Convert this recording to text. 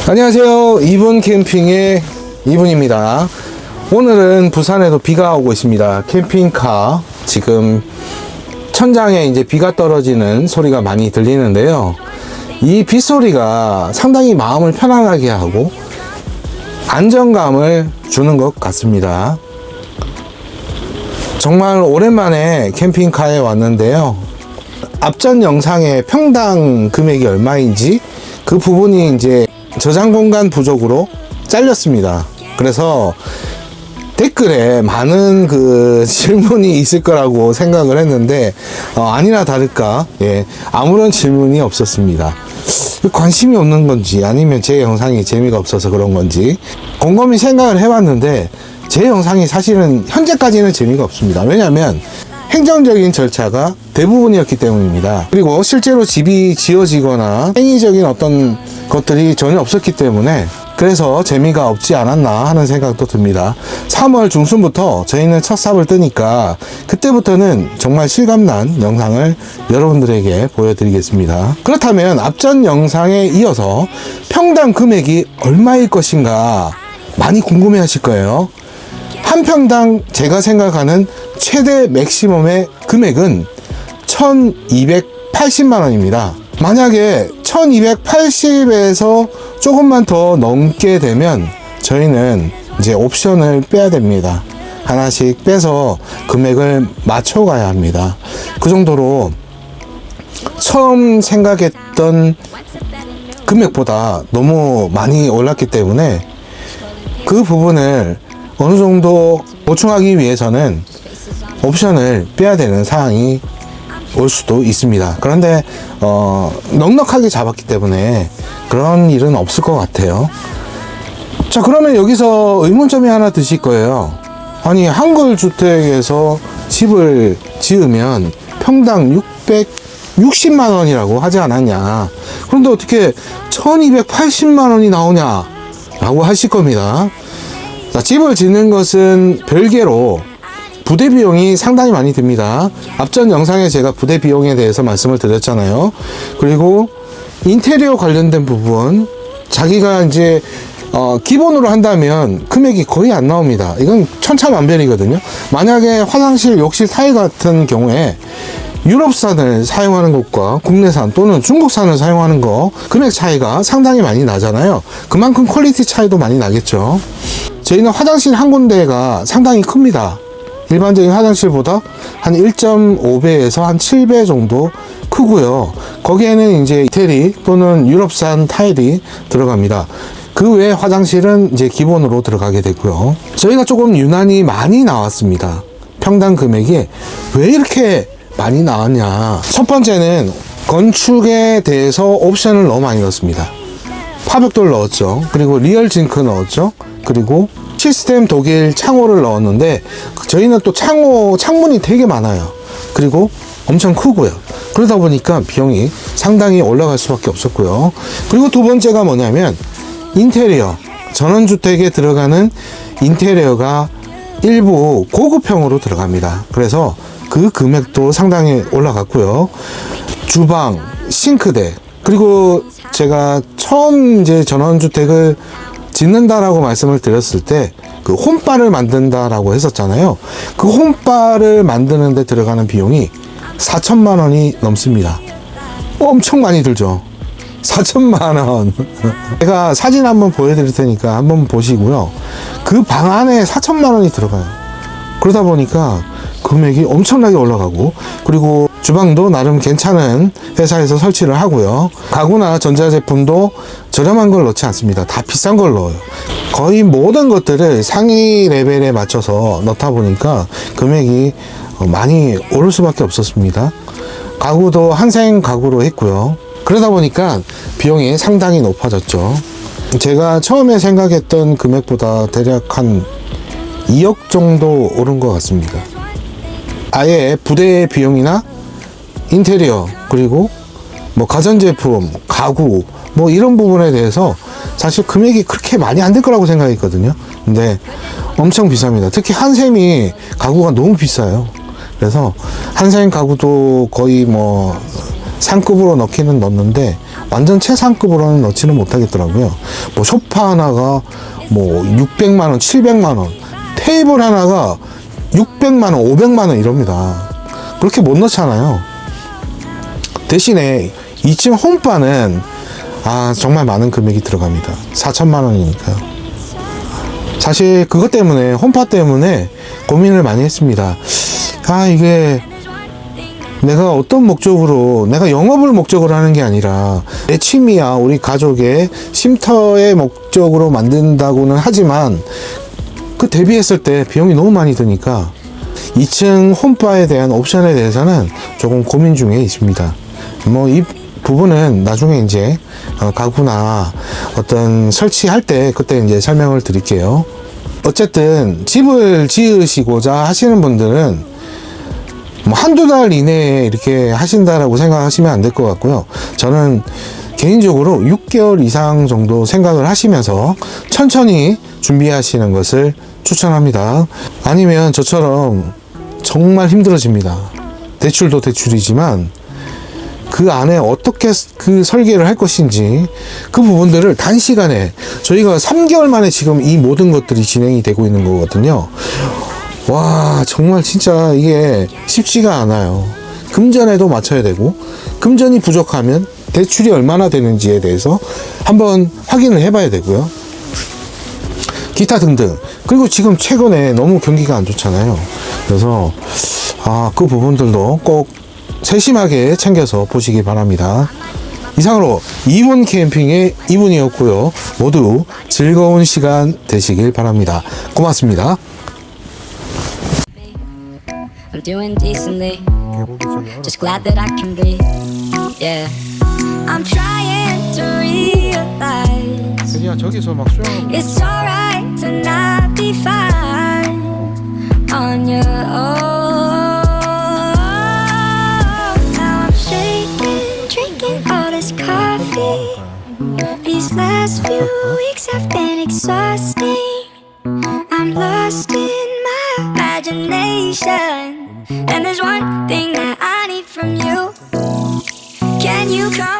안녕하세요. 이분 캠핑의 이분입니다. 오늘은 부산에도 비가 오고 있습니다. 캠핑카 지금 천장에 이제 비가 떨어지는 소리가 많이 들리는데요. 이 빗소리가 상당히 마음을 편안하게 하고 안정감을 주는 것 같습니다. 정말 오랜만에 캠핑카에 왔는데요. 앞전 영상에 평당 금액이 얼마인지 그 부분이 이제 저장 공간 부족으로 잘렸습니다. 그래서 댓글에 많은 질문이 있을 거라고 생각을 했는데 아니나 다를까 아무런 질문이 없었습니다. 관심이 없는 건지 아니면 제 영상이 재미가 없어서 그런 건지 곰곰이 생각을 해봤는데 제 영상이 사실은 현재까지는 재미가 없습니다. 왜냐하면 행정적인 절차가 대부분이었기 때문입니다. 그리고 실제로 집이 지어지거나 행위적인 어떤 것들이 전혀 없었기 때문에 그래서 재미가 없지 않았나 하는 생각도 듭니다. 3월 중순부터 저희는 첫 삽을 뜨니까 그때부터는 정말 실감난 영상을 여러분들에게 보여드리겠습니다. 그렇다면 앞전 영상에 이어서 평당 금액이 얼마일 것인가 많이 궁금해 하실 거예요. 한 평당 제가 생각하는 최대 맥시멈의 금액은 1280만 원입니다. 만약에 1280에서 조금만 더 넘게 되면 저희는 이제 옵션을 빼야 됩니다. 하나씩 빼서 금액을 맞춰가야 합니다. 그 정도로 처음 생각했던 금액보다 너무 많이 올랐기 때문에 그 부분을 어느 정도 보충하기 위해서는 옵션을 빼야 되는 상황이 올 수도 있습니다. 그런데 넉넉하게 잡았기 때문에 그런 일은 없을 것 같아요. 자, 그러면 여기서 의문점이 하나 드실 거예요. 아니, 한글 주택에서 집을 지으면 평당 660만 원이라고 하지 않았냐. 그런데 어떻게 1280만 원이 나오냐 라고 하실 겁니다. 자, 집을 짓는 것은 별개로 부대 비용이 상당히 많이 듭니다. 앞전 영상에 제가 부대 비용에 대해서 말씀을 드렸잖아요. 그리고 인테리어 관련된 부분 자기가 이제 기본으로 한다면 금액이 거의 안 나옵니다. 이건 천차만별이거든요. 만약에 화장실, 욕실 타일 같은 경우에 유럽산을 사용하는 것과 국내산 또는 중국산을 사용하는 거 금액 차이가 상당히 많이 나잖아요. 그만큼 퀄리티 차이도 많이 나겠죠. 저희는 화장실 한 군데가 상당히 큽니다. 일반적인 화장실보다 한 1.5배에서 한 7배 정도 크고요. 거기에는 이제 이태리 또는 유럽산 타일이 들어갑니다. 그 외에 화장실은 이제 기본으로 들어가게 되고요. 저희가 조금 유난히 많이 나왔습니다. 평당 금액이 왜 이렇게 많이 나왔냐. 첫 번째는 건축에 대해서 옵션을 너무 많이 넣었습니다. 파벽돌 넣었죠. 그리고 리얼 징크 넣었죠. 그리고 시스템 독일 창호를 넣었는데 저희는 또 창문이 되게 많아요. 그리고 엄청 크고요. 그러다 보니까 비용이 상당히 올라갈 수밖에 없었고요. 그리고 두 번째가 뭐냐면 인테리어, 전원주택에 들어가는 인테리어가 일부 고급형으로 들어갑니다. 그래서 그 금액도 상당히 올라갔고요. 주방, 싱크대, 그리고 제가 처음 이제 전원주택을 짓는다라고 말씀을 드렸을 때 그 홈바를 만든다라고 했었잖아요. 그 홈바를 만드는 데 들어가는 비용이 4천만 원이 넘습니다. 엄청 많이 들죠. 4천만 원. 제가 사진 한번 보여드릴 테니까 한번 보시고요. 그 방 안에 4천만 원이 들어가요. 그러다 보니까 금액이 엄청나게 올라가고, 그리고 주방도 나름 괜찮은 회사에서 설치를 하고요. 가구나 전자제품도 저렴한 걸 넣지 않습니다. 다 비싼 걸 넣어요. 거의 모든 것들을 상위 레벨에 맞춰서 넣다 보니까 금액이 많이 오를 수밖에 없었습니다. 가구도 한생 가구로 했고요. 그러다 보니까 비용이 상당히 높아졌죠. 제가 처음에 생각했던 금액보다 대략 한 2억 정도 오른 것 같습니다. 아예 부대 비용이나 인테리어, 그리고 뭐 가전제품, 가구 뭐 이런 부분에 대해서 사실 금액이 그렇게 많이 안 될 거라고 생각했거든요. 근데 엄청 비쌉니다. 특히 한샘이 가구가 너무 비싸요. 그래서 한샘 가구도 거의 뭐 상급으로 넣기는 넣는데 완전 최상급으로는 넣지는 못하겠더라고요. 뭐 소파 하나가 뭐 600만원, 700만원, 테이블 하나가 600만원, 500만원 이럽니다. 그렇게 못 넣잖아요. 대신에 2층 홈바는 정말 많은 금액이 들어갑니다. 4천만원이니까요. 사실 그것 때문에, 홈파 때문에 고민을 많이 했습니다. 이게 내가 어떤 목적으로, 내가 영업을 목적으로 하는 게 아니라 내 취미야, 우리 가족의 쉼터의 목적으로 만든다고는 하지만 그 대비했을 때 비용이 너무 많이 드니까 2층 홈바에 대한 옵션에 대해서는 조금 고민 중에 있습니다. 뭐 이 부분은 나중에 이제 가구나 어떤 설치할 때 그때 이제 설명을 드릴게요. 어쨌든 집을 지으시고자 하시는 분들은 뭐 한두 달 이내에 이렇게 하신다라고 생각하시면 안 될 것 같고요. 저는 개인적으로 6개월 이상 정도 생각을 하시면서 천천히 준비하시는 것을 추천합니다. 아니면 저처럼 정말 힘들어집니다. 대출도 대출이지만 그 안에 어떻게 그 설계를 할 것인지 그 부분들을 단시간에, 저희가 3개월 만에 지금 이 모든 것들이 진행이 되고 있는 거거든요. 와, 정말 진짜 이게 쉽지가 않아요. 금전에도 맞춰야 되고, 금전이 부족하면 대출이 얼마나 되는지에 대해서 한번 확인을 해봐야 되고요. 기타 등등. 그리고 지금 최근에 너무 경기가 안 좋잖아요. 그래서 그 부분들도 꼭 세심하게 챙겨서 보시기 바랍니다. 이상으로 2분 캠핑의 2분이었고요. 모두 즐거운 시간 되시길 바랍니다. 고맙습니다. I'm doing decently. Just glad that I can breathe. Yeah. I'm trying to realize 저기서 막 수영하고 it's alright to not be fine on your own. Now I'm shaking, drinking all this coffee. These last few weeks have been exhausting. I'm lost in my imagination. And there's one thing that I need from you. Can you come